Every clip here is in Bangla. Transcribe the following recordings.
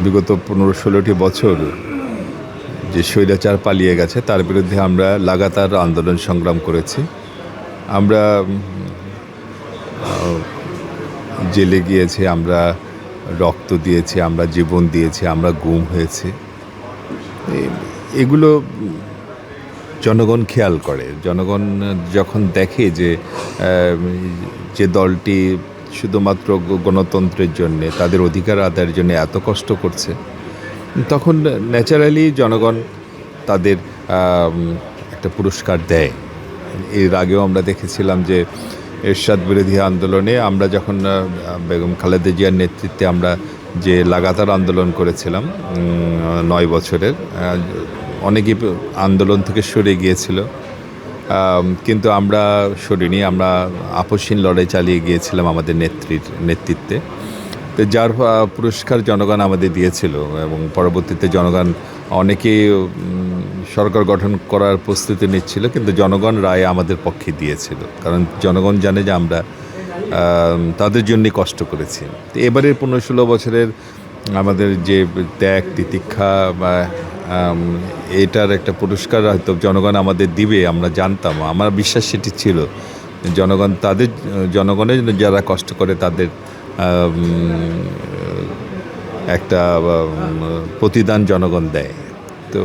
বিগত 15-16টি বছর যে স্বৈরাচার পালিয়ে গেছে তার বিরুদ্ধে আমরা লাগাতার আন্দোলন সংগ্রাম করেছি। আমরা জেলে গিয়েছি, আমরা রক্ত দিয়েছি, আমরা জীবন দিয়েছি, আমরা গুম হয়েছি। এগুলো জনগণ খেয়াল করে। জনগণ যখন দেখে যে যে দলটি শুধুমাত্র গণতন্ত্রের জন্যে, তাদের অধিকার আদায়ের জন্য এত কষ্ট করছে, তখন ন্যাচারালি জনগণ তাদের একটা পুরস্কার দেয়। এর আগেও আমরা দেখেছিলাম যে এরশাদ বিরোধী আন্দোলনে আমরা যখন বেগম খালেদা জিয়ার নেতৃত্বে আমরা যে লাগাতার আন্দোলন করেছিলাম 9 বছরের, অনেকেই আন্দোলন থেকে সরে গিয়েছিল, কিন্তু আমরা সরিনি। আমরা আপসহীন লড়াই চালিয়ে গিয়েছিলাম আমাদের নেতৃত্বে। তো যার পুরস্কার জনগণ আমাদের দিয়েছিল, এবং পরবর্তীতে জনগণ অনেকেই সরকার গঠন করার প্রস্তুতি নিচ্ছিল, কিন্তু জনগণ রায় আমাদের পক্ষে দিয়েছিল, কারণ জনগণ জানে যে আমরা তাদের জন্যই কষ্ট করেছি। তো এবারের 15-16 বছরের আমাদের যে ত্যাগ তিতিক্ষা বা এটার একটা পুরস্কার হয়তো জনগণ আমাদের দিবে, আমরা জানতাম। আমার বিশ্বাস সেটি ছিল। জনগণের যারা কষ্ট করে তাদের একটা প্রতিদান জনগণ দেয়। তো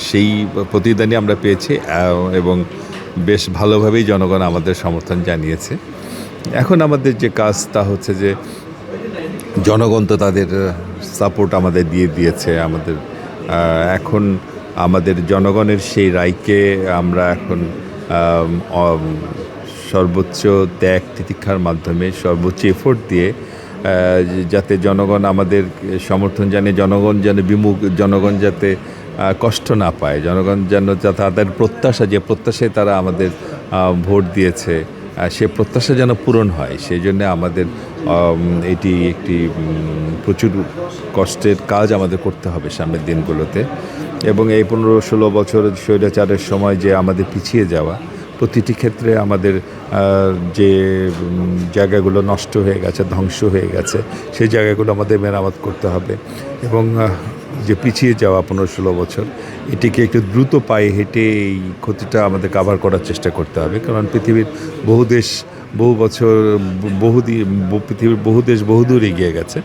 সেই প্রতিদানই আমরা পেয়েছি, এবং বেশ ভালোভাবেই জনগণ আমাদের সমর্থন জানিয়েছে। এখন আমাদের যে কাজ তা হচ্ছে যে জনগণ তো তাদের সাপোর্ট আমাদের দিয়েছে। এখন আমাদের জনগণের সেই রায়কে আমরা এখন সর্বোচ্চ ত্যাগ তিতিক্ষার মাধ্যমে, সর্বোচ্চ এফোর্ট দিয়ে, যাতে জনগণ আমাদের সমর্থন জানে, জনগণ যাতে কষ্ট না পায়, জনগণ যেন তাদের প্রত্যাশা, যে প্রত্যাশায় তারা আমাদের ভোট দিয়েছে, সে প্রত্যাশা যেন পূরণ হয়। সেই জন্য আমাদের এটি একটি প্রচুর কষ্টের কাজ আমাদের করতে হবে সামনের দিনগুলোতে। এবং এই 15-16 বছর স্বৈরাচারের সময় যে আমাদের পিছিয়ে যাওয়া, প্রতিটি ক্ষেত্রে আমাদের যে জায়গাগুলো নষ্ট হয়ে গেছে, ধ্বংস হয়ে গেছে, সেই জায়গাগুলো আমাদের মেরামত করতে হবে। এবং যে পিছিয়ে যাওয়া 15-16 বছর, এটিকে একটু দ্রুত পায়ে হেঁটে এই ক্ষতিটা আমাদের কাভার করার চেষ্টা করতে হবে। কারণ পৃথিবীর বহু দেশ বহুদূর এগিয়ে গেছে,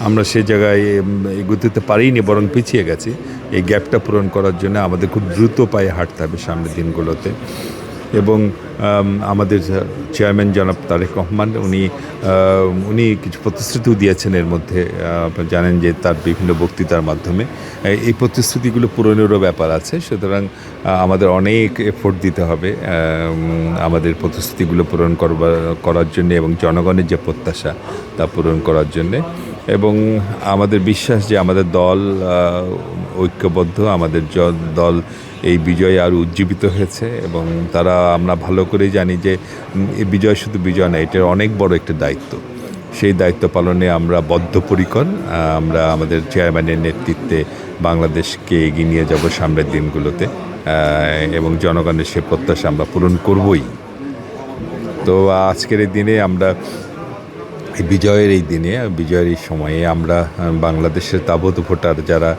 আমরা সে জায়গায় এগোতে পারিনি, বরং পিছিয়ে গেছি। এই গ্যাপটা পূরণ করার জন্য আমাদের খুব দ্রুত পায়ে হাঁটতে হবে সামনের দিনগুলোতে। এবং আমাদের চেয়ারম্যান জনাব তারেক রহমান, উনি কিছু প্রতিশ্রুতিও দিয়েছেন। এর মধ্যে আপনারা জানেন যে তার বিভিন্ন বক্তৃতার মাধ্যমে এই প্রতিশ্রুতিগুলো পূরণেরও ব্যাপার আছে। সুতরাং আমাদের অনেক এফোর্ট দিতে হবে আমাদের প্রতিশ্রুতিগুলো পূরণ করার জন্য, এবং জনগণের যে প্রত্যাশা তা পূরণ করার জন্যে। এবং আমাদের বিশ্বাস যে আমাদের দল ঐক্যবদ্ধ, আমাদের দল এই বিজয়ে আরও উজ্জীবিত হয়েছে। এবং আমরা ভালো করেই জানি যে এই বিজয় শুধু বিজয় নয়, এটার অনেক বড় একটা দায়িত্ব। সেই দায়িত্ব পালনে আমরা বদ্ধপরিকর। আমরা আমাদের চেয়ারম্যানের নেতৃত্বে বাংলাদেশকে এগিয়ে নিয়ে যাব সামনের দিনগুলোতে, এবং জনগণের সে প্রত্যাশা আমরা পূরণ করবই। তো আজকের এই দিনে আমরা বিজয়ের এই সময়ে আমরা বাংলাদেশের তাবৎ ভোটার যারা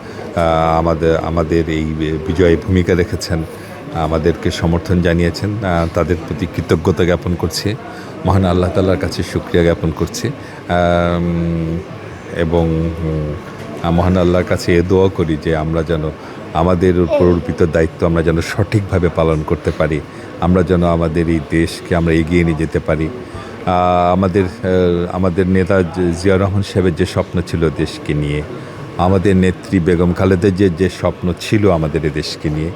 আমাদের এই বিজয়ে ভূমিকা রেখেছেন, আমাদেরকে সমর্থন জানিয়েছেন, তাদের প্রতি কৃতজ্ঞতা জ্ঞাপন করছি, মহান আল্লাহ তাআলার কাছে শুকরিয়া জ্ঞাপন করছি। এবং মহান আল্লাহর কাছে এ দোয়া করি যে আমরা যেন আমাদের উপর অর্পিত দায়িত্ব আমরা যেন সঠিকভাবে পালন করতে পারি, আমরা যেন আমাদের এই দেশকে আমরা এগিয়ে নিয়ে যেতে পারি। আমাদের নেতা জিয়াউর রহমান সাহেবের যে স্বপ্ন ছিল দেশকে নিয়ে, আমাদের নেত্রী বেগম খালেদা জিয়ার যে স্বপ্ন ছিল আমাদের এই দেশকে নিয়ে,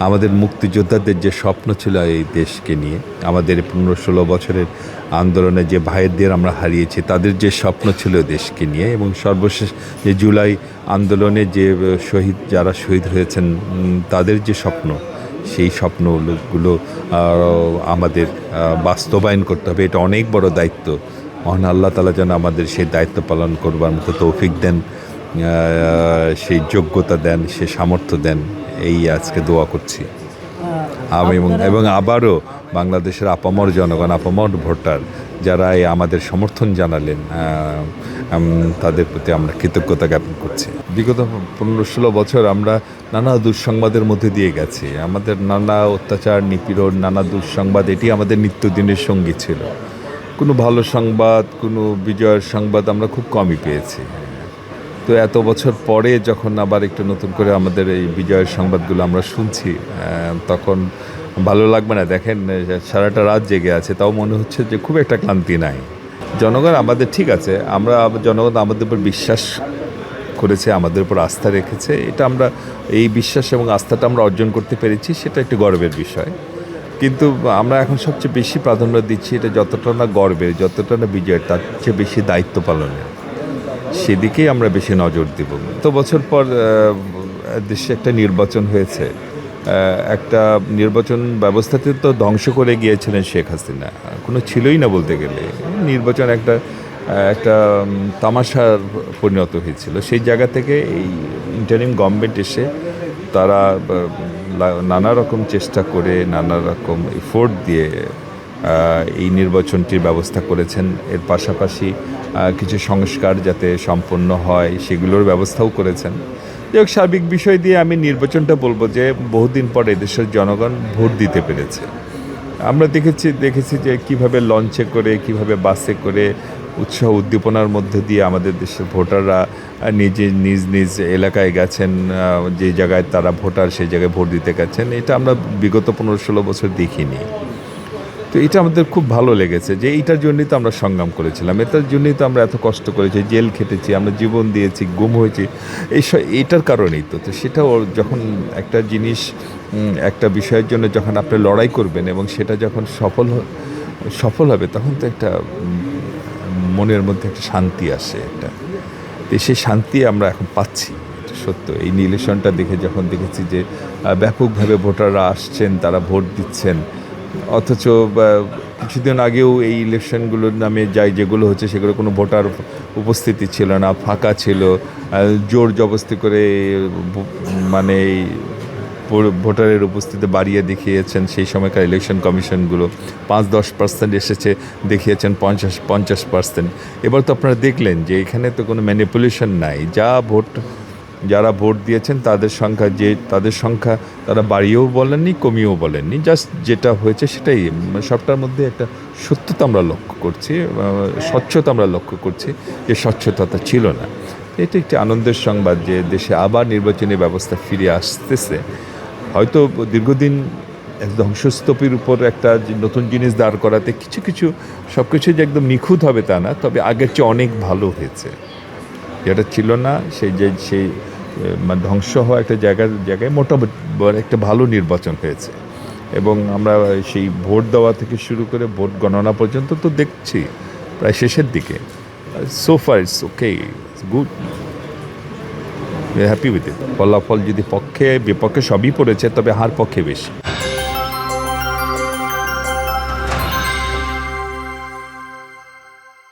আমাদের মুক্তিযোদ্ধাদের যে স্বপ্ন ছিল এই দেশকে নিয়ে, আমাদের 15-16 বছরের আন্দোলনে যে ভাইদের আমরা হারিয়েছি তাদের যে স্বপ্ন ছিল দেশকে নিয়ে, এবং সর্বশেষ যে জুলাই আন্দোলনে যে যারা শহীদ হয়েছেন তাদের যে স্বপ্ন, সেই স্বপ্নগুলো আমাদের বাস্তবায়ন করতে হবে। এটা অনেক বড় দায়িত্ব। মহান আল্লাহ তাআলা যেন আমাদের সেই দায়িত্ব পালন করবার মতো তৌফিক দেন, সেই যোগ্যতা দেন, সেই সামর্থ্য দেন, এই আজকে দোয়া করছি। এবং আবারও বাংলাদেশের আপামর জনগণ, আপামর ভোটার যারা এই আমাদের সমর্থন জানালেন, তাদের প্রতি আমরা কৃতজ্ঞতা জ্ঞাপন করছি। বিগত 15-16 বছর আমরা নানা দুঃসংবাদের মধ্যে দিয়ে গেছি। আমাদের নানা অত্যাচার, নিপীড়ন, নানা দুঃসংবাদ, এটি আমাদের নিত্যদিনের সঙ্গী ছিল। কোনো ভালো সংবাদ, কোনো বিজয়ের সংবাদ আমরা খুব কমই পেয়েছি। তো এত বছর পরে যখন আবার একটু নতুন করে আমাদের এই বিজয়ের সংবাদগুলো আমরা শুনছি, তখন ভালো লাগবে না? দেখেন, সারাটা রাত জেগে আছে, তাও মনে হচ্ছে যে খুব একটা ক্লান্তি নাই। জনগণ আমাদের, ঠিক আছে, জনগণ আমাদের উপর বিশ্বাস করেছে, আমাদের উপর আস্থা রেখেছে। এটা আমরা, এই বিশ্বাস এবং আস্থাটা আমরা অর্জন করতে পেরেছি, সেটা একটি গর্বের বিষয়। কিন্তু আমরা এখন সবচেয়ে বেশি প্রাধান্য দিচ্ছি এটা যতটা না গর্বের, যতটা না বিজয়ের, তার চেয়ে বেশি দায়িত্ব পালনের, সেদিকেই আমরা বেশি নজর দেব। তো বছর পর দেশে একটা নির্বাচন হয়েছে, একটা নির্বাচন ব্যবস্থাতে তো ধ্বংস করে গিয়েছিলেন শেখ হাসিনা, কোনো ছিলই না বলতে গেলে। নির্বাচন একটা একটা তামাশার পরিণত হয়েছিল। সেই জায়গা থেকে এই ইন্টারিম গভর্নমেন্ট এসে তারা নানা রকম চেষ্টা করে, নানা রকম এফোর্ট দিয়ে এই নির্বাচনটির ব্যবস্থা করেছেন। এর পাশাপাশি কিছু সংস্কার যাতে সম্পন্ন হয় সেগুলোর ব্যবস্থাও করেছেন। যাই হোক, সার্বিক বিষয় দিয়ে আমি নির্বাচনটা বলবো যে বহুদিন পর এদেশের জনগণ ভোট দিতে পেরেছে। আমরা দেখেছি যে কিভাবে লঞ্চে করে, কিভাবে বাসে করে উৎসাহ উদ্দীপনার মধ্যে দিয়ে আমাদের দেশের ভোটাররা নিজ নিজ এলাকায় গেছেন, যে জায়গায় তারা ভোটার সেই জায়গায় ভোট দিতে গেছেন। এটা আমরা বিগত 15-16 বছর দেখিনি। তো এটা আমাদের খুব ভালো লেগেছে যে এইটার জন্যই তো আমরা সংগ্রাম করেছিলাম, এটার জন্যই তো আমরা এত কষ্ট করেছি, জেল খেটেছি, আমরা জীবন দিয়েছি, গুম হয়েছি, এইটার কারণেই তো। সেটাও যখন একটা জিনিস, একটা বিষয়ের জন্য যখন আপনি লড়াই করবেন এবং সেটা যখন সফল হবে, তখন তো একটা মনের মধ্যে একটা শান্তি আসে। সেই শান্তি আমরা এখন পাচ্ছি, এটা সত্য। এই ইলেকশনটা দেখে যখন দেখেছি যে ব্যাপকভাবে ভোটাররা আসছেন, তারা ভোট দিচ্ছেন, অথচ কিছুদিন আগেও এই ইলেকশনগুলোর নামে যেগুলো হচ্ছে সেগুলো কোনো ভোটার উপস্থিতি ছিল না, ফাঁকা ছিল, জোর জবরদস্তি করে মানে ভোটারের উপস্থিতি বাড়িয়ে দেখিয়েছেন। সেই সময়কার ইলেকশন কমিশনগুলো 5-10% এসেছে, দেখিয়েছেন 50%। এবার তো আপনারা দেখলেন যে এখানে তো কোনো ম্যানিপুলেশন নাই। যারা ভোট দিয়েছেন তাদের সংখ্যা তারা বাড়িয়েও বলেননি, কমিয়েও বলেননি, জাস্ট যেটা হয়েছে সেটাই। সবটার মধ্যে একটা সত্যতা আমরা লক্ষ্য করছি, স্বচ্ছতা আমরা লক্ষ্য করছি, যে স্বচ্ছতা ছিল না। এটা একটি আনন্দের সংবাদ যে দেশে আবার নির্বাচনী ব্যবস্থা ফিরে আসতেছে। হয়তো দীর্ঘদিন ধ্বংসস্তূপের উপর একটা নতুন জিনিস দাঁড় করাতে সব কিছু যে একদম নিখুঁত হবে তা না, তবে আগের চেয়ে অনেক ভালো হয়েছে। যেটা ছিল না, সেই মানে ধ্বংস হওয়া একটা জায়গায় মোটামুটি একটা ভালো নির্বাচন হয়েছে। এবং আমরা সেই ভোট দেওয়া থেকে শুরু করে ভোট গণনা পর্যন্ত তো দেখছি প্রায় শেষের দিকে। So far it's okay, it's good, we are happy with it. ফলাফল যদি পক্ষে বিপক্ষে সবই পড়েছে, তবে হার পক্ষে বেশি।